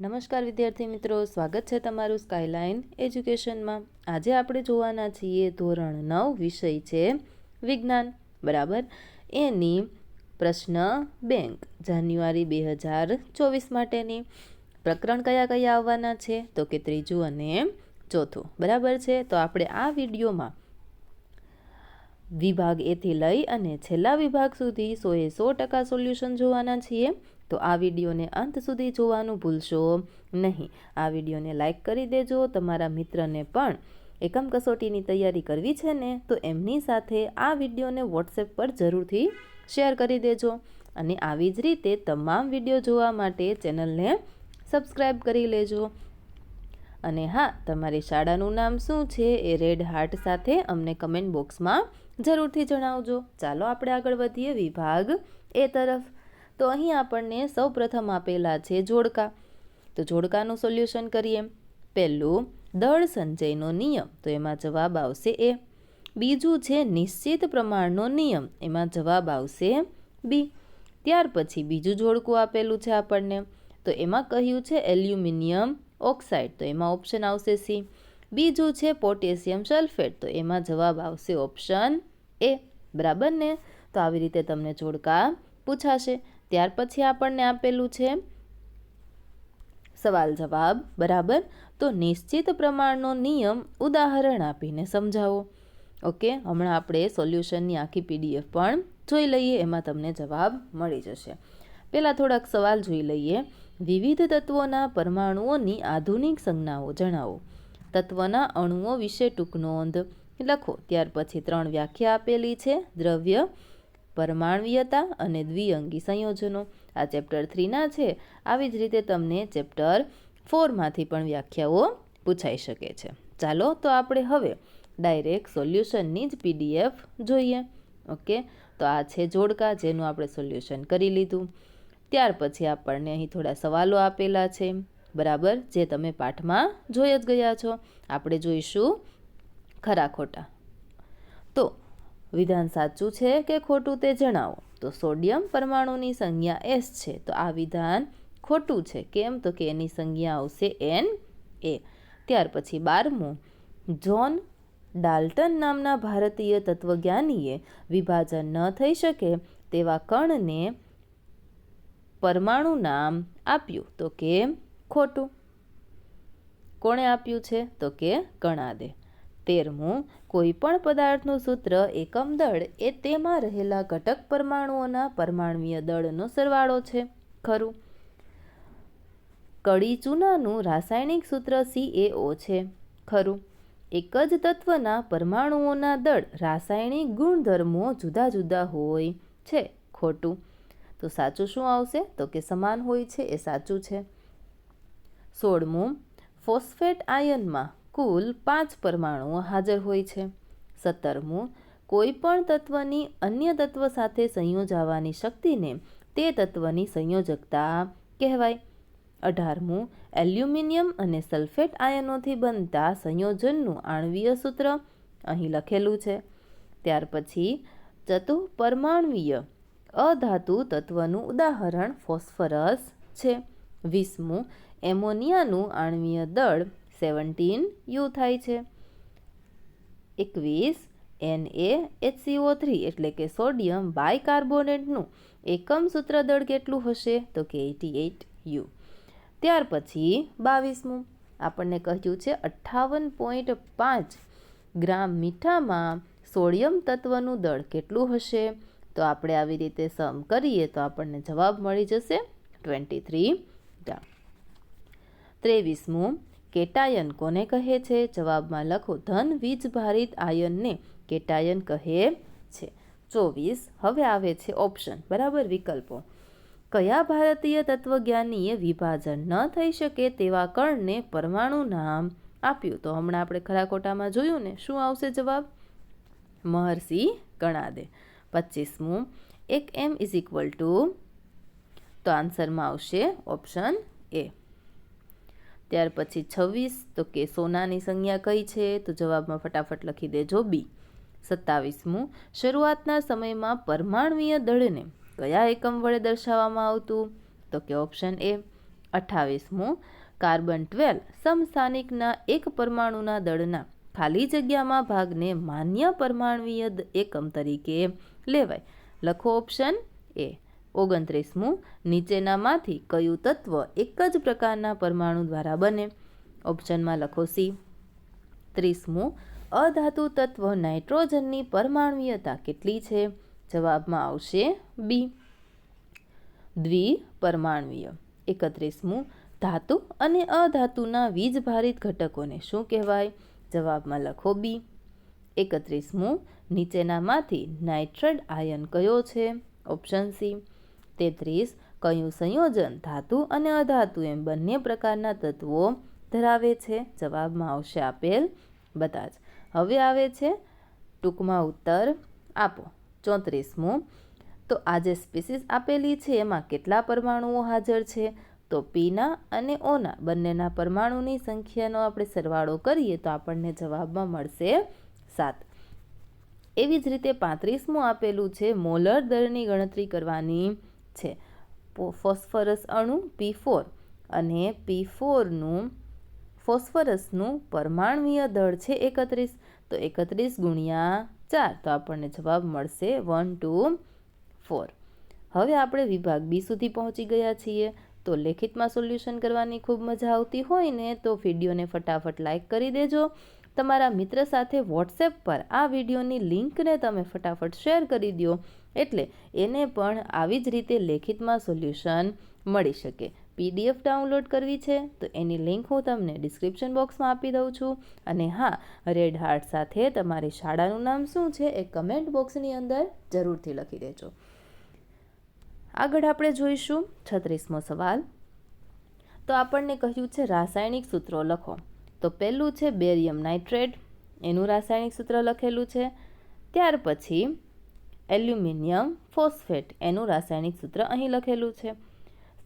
નમસ્કાર વિદ્યાર્થી મિત્રો, સ્વાગત છે તમારું સ્કાયલાઇન એજ્યુકેશનમાં। આજે આપણે જોવાના છીએ ધોરણ 9 વિષય છે વિજ્ઞાન, બરાબર। એની પ્રશ્ન બેંક જાન્યુઆરી 2024 માટેની પ્રકરણ કયા કયા આવવાના છે તો કે ત્રીજું અને ચોથું, બરાબર છે। તો આપણે આ વિડીયોમાં વિભાગ એથી લઈ અને છેલ્લા વિભાગ સુધી 100% સોલ્યુશન જોવાના છીએ। તો આ વિડીયોને અંત સુધી જોવાનું ભૂલશો નહીં। આ વિડીયોને લાઇક કરી દેજો। તમારા મિત્રને પણ એકમ કસોટીની તૈયારી કરવી છે ને તો એમની સાથે આ વિડીયોને વોટ્સએપ પર જરૂરથી શેર કરી દેજો। અને આવી જ રીતે તમામ વિડીયો જોવા માટે ચેનલને સબસ્ક્રાઈબ કરી લેજો। અને હા, તમારી શાળાનું નામ શું છે એ રેડ હાર્ટ સાથે અમને કમેન્ટ બોક્સમાં જરૂરથી જણાવજો। ચાલો આપણે આગળ વધીએ વિભાગ એ તરફ। તો અહીં આપણને સૌપ્રથમ આપેલા છે જોડકા। તો જોડકાનું સોલ્યુશન કરીએ। પહેલું, દળ સંચયનો નિયમ, તો એમાં જવાબ આવશે એ। બીજું છે નિશ્ચિત પ્રમાણનો નિયમ, એમાં જવાબ આવશે બી। ત્યાર પછી બીજું જોડકું આપેલું છે આપણને, તો એમાં કહ્યું છે એલ્યુમિનિયમ ઓક્સાઇડ, તો એમાં ઓપ્શન આવશે સી। બીજું છે પોટેશિયમ સલ્ફેટ, તો એમાં જવાબ આવશે ઓપ્શન એ, બરાબર ને। તો આવી રીતે તમને જોડકા પૂછાશે। ત્યાર પછી આપણને આપેલું છે સવાલ જવાબ, બરાબર। તો નિશ્ચિત પ્રમાણનો નિયમ ઉદાહરણ આપીને સમજાવો। ઓકે, હમણાં આપણે સોલ્યુશનની આખી પીડીએફ પણ જોઈ લઈએ, એમાં તમને જવાબ મળી જશે। પહેલાં થોડાક સવાલ જોઈ લઈએ। વિવિધ તત્વોના પરમાણુઓની આધુનિક સંજ્ઞાઓ જણાવો। તત્વના અણુઓ વિશે ટૂંક નોંધ લખો। ત્યાર પછી 3 વ્યાખ્યા આપેલી છે, દ્રવ્ય, પરમાણ્વીયતા અને દ્વિઅંગી સંયોજનો। આ ચેપ્ટર 3ના છે। આવી જ રીતે તમને ચેપ્ટર 4માંથી પણ વ્યાખ્યાઓ પૂછાઈ શકે છે। ચાલો તો આપણે હવે ડાયરેક્ટ સોલ્યુશનની જ પીડીએફ જોઈએ। ઓકે, તો આ છે જોડકા, જેનું આપણે સોલ્યુશન કરી લીધું। ત્યાર પછી આપણને અહીં થોડા સવાલો આપેલા છે, બરાબર, જે તમે પાઠમાં જોઈ જ ગયા છો। આપણે જોઈશું ખરા ખોટા। તો વિધાન સાચું છે કે ખોટું તે જણાવો। તો સોડિયમ પરમાણુની સંજ્ઞા એસ છે, તો આ વિધાન ખોટું છે। કેમ? તો કે એની સંજ્ઞા આવશે એન એ। ત્યાર પછી 12મું, જ્હોન ડાલ્ટન નામના ભારતીય તત્વજ્ઞાનીએ વિભાજન ન થઈ શકે તેવા કણને પરમાણુ નામ આપ્યું, તો કે ખોટું। કોણે આપ્યું છે? તો કે કણાદે। 13મું, કોઈ પણ પદાર્થનું સૂત્ર એકમ દળ એ તેમાં રહેલા ઘટક પરમાણુઓના પરમાણ્વીય દળનો સરવાળો છે, ખરું। કડી ચૂનાનું રાસાયણિક સૂત્ર CaO છે, ખરું। એક જ તત્વના પરમાણુઓના દળ રાસાયણિક ગુણધર્મો જુદા જુદા હોય છે, ખોટું। તો સાચું શું આવશે? તો કે સમાન હોય છે, એ સાચું છે। 16મું, ફોસ્ફેટ આયનમાં કુલ 5 પરમાણુઓ હાજર હોય છે। 17મું, કોઈ પણ તત્વની અન્ય તત્વ સાથે સંયોજાવાની શક્તિને તે તત્વની સંયોજકતા કહેવાય। 18મું, એલ્યુમિનિયમ અને સલ્ફેટ આયનોથી બનતા સંયોજનનું આણ્વીય સૂત્ર અહીં લખેલું છે। ત્યાર પછી ચતુઃપરમાણ્વીય અધાતુ તત્વનું ઉદાહરણ ફોસ્ફરસ છે। 20મું, એમોનિયાનું આણ્વીય દળ 17U થાય છે। 21, NaHCO3 એટલે કે સોડિયમ બાયકાર્બોનેટનું એકમ સૂત્ર દળ કેટલું હશે? તો કે 88U। ત્યાર પછી 22મું, આપણને કહ્યું છે 58.5 ગ્રામ મીઠામાં સોડિયમ તત્વનું દળ કેટલું હશે? તો આપણે આવી રીતે સમ કરીએ તો આપણને જવાબ મળી જશે 23 ગ્રામ। 23મું, કેટાયન કોને કહે છે? જવાબમાં લખો, ધન વીજભારિત આયનને કેટાયન કહે છે। 24, હવે આવે છે ઓપ્શન, બરાબર, વિકલ્પો। કયા ભારતીય તત્વજ્ઞાનીએ વિભાજન ન થઈ શકે તેવા કણને પરમાણુ નામ આપ્યું? તો હમણાં આપણે ખરા ખોટામાં જોયું ને, શું આવશે જવાબ? મહર્ષિ કણાદે। 25મું, એક M = તો આન્સરમાં આવશે ઓપ્શન એ। ત્યાર પછી 26, તો કે સોનાની સંજ્ઞા કઈ છે? તો જવાબમાં ફટાફટ લખી દેજો બી। 27મું, શરૂઆતના સમયમાં પરમાણ્વીય દળને કયા એકમ વડે દર્શાવવામાં આવતું? તો કે ઓપ્શન એ, 28મું કાર્બન 12 સમસ્થાનિકના એક પરમાણુના દળના ખાલી જગ્યામાં ભાગને માન્ય પરમાણવીય એકમ તરીકે લેવાય. લખો ઓપ્શન એ. 29મું નીચેનામાંથી કયું તત્વ એક જ પ્રકારના પરમાણુ દ્વારા બને? ઓપ્શનમાં લખો સી. 30મું અધાતુ તત્વ નાઇટ્રોજનની પરમાણવીયતા કેટલી છે? જવાબમાં આવશે બી, દ્વિપરમાણવીય. 31મું ધાતુ અને અધાતુના વીજભારિત ઘટકોને શું કહેવાય? જવાબમાં લખો બી. 31મું નીચેનામાંથી નાઇટ્રેટ આયન કયો છે? Option C. 33 કયું સંયોજન ધાતુ અને અધાતુ એમ બંને પ્રકારના તત્વો ધરાવે છે? જવાબમાં આવશે આપેલ બધા જ. હવે આવે છે ટૂંકમાં ઉત્તર આપો. 34મું તો આ જે સ્પીસીસ આપેલી છે એમાં કેટલા પરમાણુઓ હાજર છે? તો પીના અને ઓના બંનેના પરમાણુની સંખ્યાનો આપણે સરવાળો કરીએ તો આપણને જવાબમાં મળશે 7. એવી જ રીતે 35મું આપેલું છે મોલર દળની ગણતરી કરવાની છે. ફોસ્ફરસ અણુ P4 અને P4નું ફોસ્ફરસનું પરમાણવીય દળ છે 31, તો 31 ગુણ્યા 4 તો આપણને જવાબ મળશે 1, 2, 4. હવે આપણે વિભાગ બી સુધી પહોંચી ગયા છીએ. તો લેખિતમાં સોલ્યુશન કરવાની ખૂબ મજા આવતી હોય ને તો વિડીયોને ફટાફટ લાઈક કરી દેજો. તમારા મિત્ર સાથે વોટ્સએપ પર આ વિડીયોની લિંકને તમે ફટાફટ શેર કરી દો એટલે એને પણ આવી જ રીતે લેખિતમાં સોલ્યુશન મળી શકે. PDF ડાઉનલોડ કરવી છે તો એની લિંક હું તમને ડિસ્ક્રિપ્શન બોક્સમાં આપી દઉં છું. અને હા, રેડ હાર્ટ સાથે તમારી શાળાનું નામ શું છે એ કમેન્ટ બોક્સની અંદર જરૂરથી લખી દેજો. આગળ આપણે જોઈશું 36મો સવાલ. તો આપણને કહ્યું છે રાસાયણિક સૂત્રો લખો. તો પહેલું છે બેરિયમ નાઇટ્રેટ, એનું રાસાયણિક સૂત્ર લખેલું છે. ત્યાર પછી એલ્યુમિનિયમ ફોસ્ફેટ, એનું રાસાયણિક સૂત્ર અહીં લખેલું છે.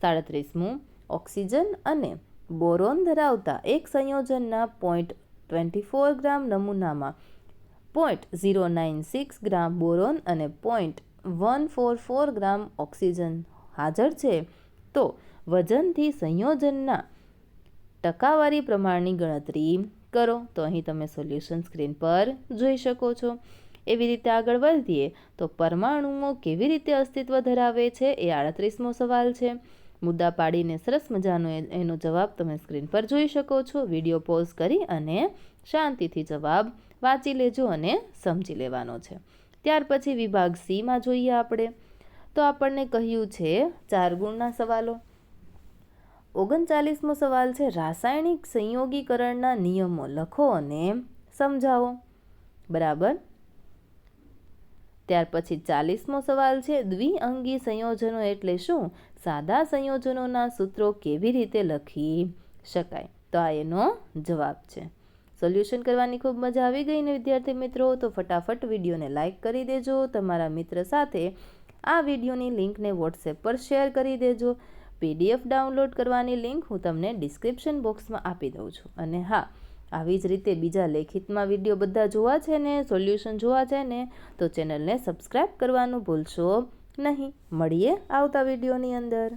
37મું ઓક્સિજન અને બોરોન ધરાવતા એક સંયોજનના 0.24 ગ્રામ નમૂનામાં 0.096 ગ્રામ બોરોન અને 0.144 ગ્રામ ઓક્સિજન હાજર છે. તો વજનથી સંયોજનના ટકાવારી પ્રમાણની ગણતરી કરો. તો અહીં તમે સોલ્યુશન સ્ક્રીન પર જોઈ શકો છો. એવી રીતે આગળ વધીએ તો પરમાણુઓ કેવી રીતે અસ્તિત્વ ધરાવે છે એ 38મો સવાલ છે. મુદ્દા પાડીને સરસ મજાનો એનો જવાબ તમે સ્ક્રીન પર જોઈ શકો છો. વિડીયો પોઝ કરી અને શાંતિથી જવાબ વાંચી લેજો અને સમજી લેવાનો છે. ત્યાર પછી વિભાગ સીમાં જોઈએ આપણે. તો આપણને કહ્યું છે 4 ગુણના સવાલો. 39મો સવાલ છે રાસાયણિક સંયોગીકરણના નિયમો લખો અને સમજાવો. બરાબર. ત્યાર પછી 40મો સવાલ છે દ્વિઅંગી સંયોજનો એટલે શું? સાદા સંયોજનોના સૂત્રો કેવી રીતે લખી શકાય? તો આ એનો જવાબ છે. સોલ્યુશન કરવાની ખૂબ મજા આવી ગઈ ને વિદ્યાર્થી મિત્રો? તો ફટાફટ વિડીયોને લાઈક કરી દેજો. તમારા મિત્ર સાથે આ વિડીયોની લિંકને વોટ્સએપ પર શેર કરી દેજો. PDF ડાઉનલોડ કરવાની લિંક હું તમને ડિસ્ક્રિપ્શન બોક્સમાં આપી દઉં છું. અને હા, આવી જ રીતે બીજા લેખિતમાં વિડીયો બધા જોવા છે ને, સોલ્યુશન જોવા છે ને, તો ચેનલને સબસ્ક્રાઈબ કરવાનું ભૂલશો નહીં. મળીએ આવતા વિડીયોની અંદર.